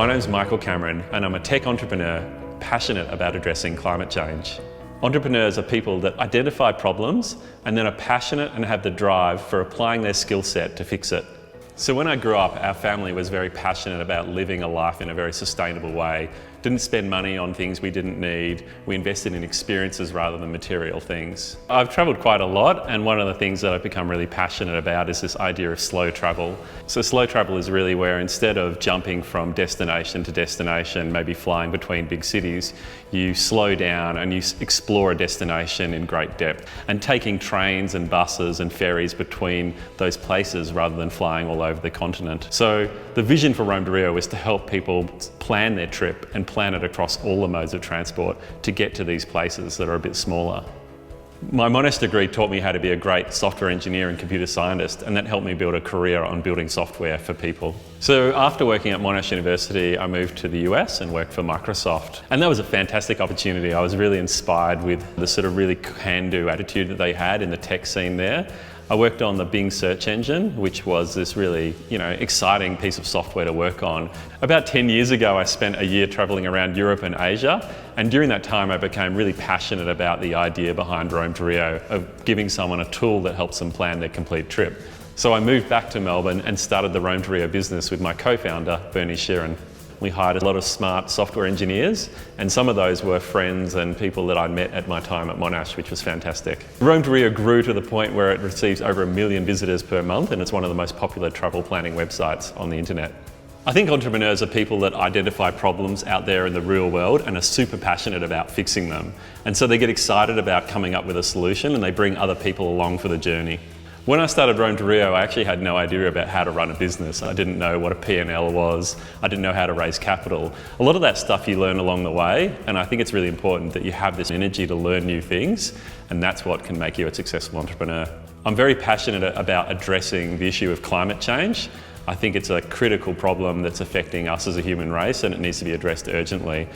My name's Michael Cameron and I'm a tech entrepreneur passionate about addressing climate change. Entrepreneurs are people that identify problems and then are passionate and have the drive for applying their skill set to fix it. So when I grew up, our family was very passionate about living a life in a very sustainable way. Didn't spend money on things we didn't need. We invested in experiences rather than material things. I've travelled quite a lot, and one of the things that I've become really passionate about is this idea of slow travel. So slow travel is really where instead of jumping from destination to destination, maybe flying between big cities, you slow down and you explore a destination in great depth. And taking trains and buses and ferries between those places rather than flying all over the continent. So the vision for Rome to Rio is to help people plan their trip and plan it across all the modes of transport to get to these places that are a bit smaller. My Monash degree taught me how to be a great software engineer and computer scientist, and that helped me build a career on building software for people. So after working at Monash University, I moved to the US and worked for Microsoft. And that was a fantastic opportunity. I was really inspired with the sort of really can-do attitude that they had in the tech scene there. I worked on the Bing search engine, which was this really, exciting piece of software to work on. About 10 years ago, I spent a year traveling around Europe and Asia. And during that time, I became really passionate about the idea behind Rome to Rio of giving someone a tool that helps them plan their complete trip. So I moved back to Melbourne and started the Rome to Rio business with my co-founder, Bernie Sheeran. We hired a lot of smart software engineers, and some of those were friends and people that I'd met at my time at Monash, which was fantastic. Rome to Rio grew to the point where it receives over 1 million visitors per month, and it's one of the most popular travel planning websites on the internet. I think entrepreneurs are people that identify problems out there in the real world and are super passionate about fixing them. And so they get excited about coming up with a solution and they bring other people along for the journey. When I started Rome to Rio, I actually had no idea about how to run a business. I didn't know what a P&L was. I didn't know how to raise capital. A lot of that stuff you learn along the way, and I think it's really important that you have this energy to learn new things, and that's what can make you a successful entrepreneur. I'm very passionate about addressing the issue of climate change. I think it's a critical problem that's affecting us as a human race, and it needs to be addressed urgently.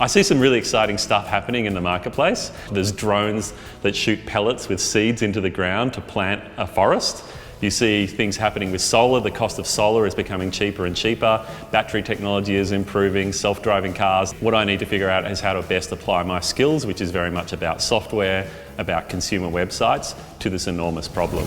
I see some really exciting stuff happening in the marketplace. There's drones that shoot pellets with seeds into the ground to plant a forest. You see things happening with solar. The cost of solar is becoming cheaper and cheaper. Battery technology is improving, self-driving cars. What I need to figure out is how to best apply my skills, which is very much about software, about consumer websites, to this enormous problem.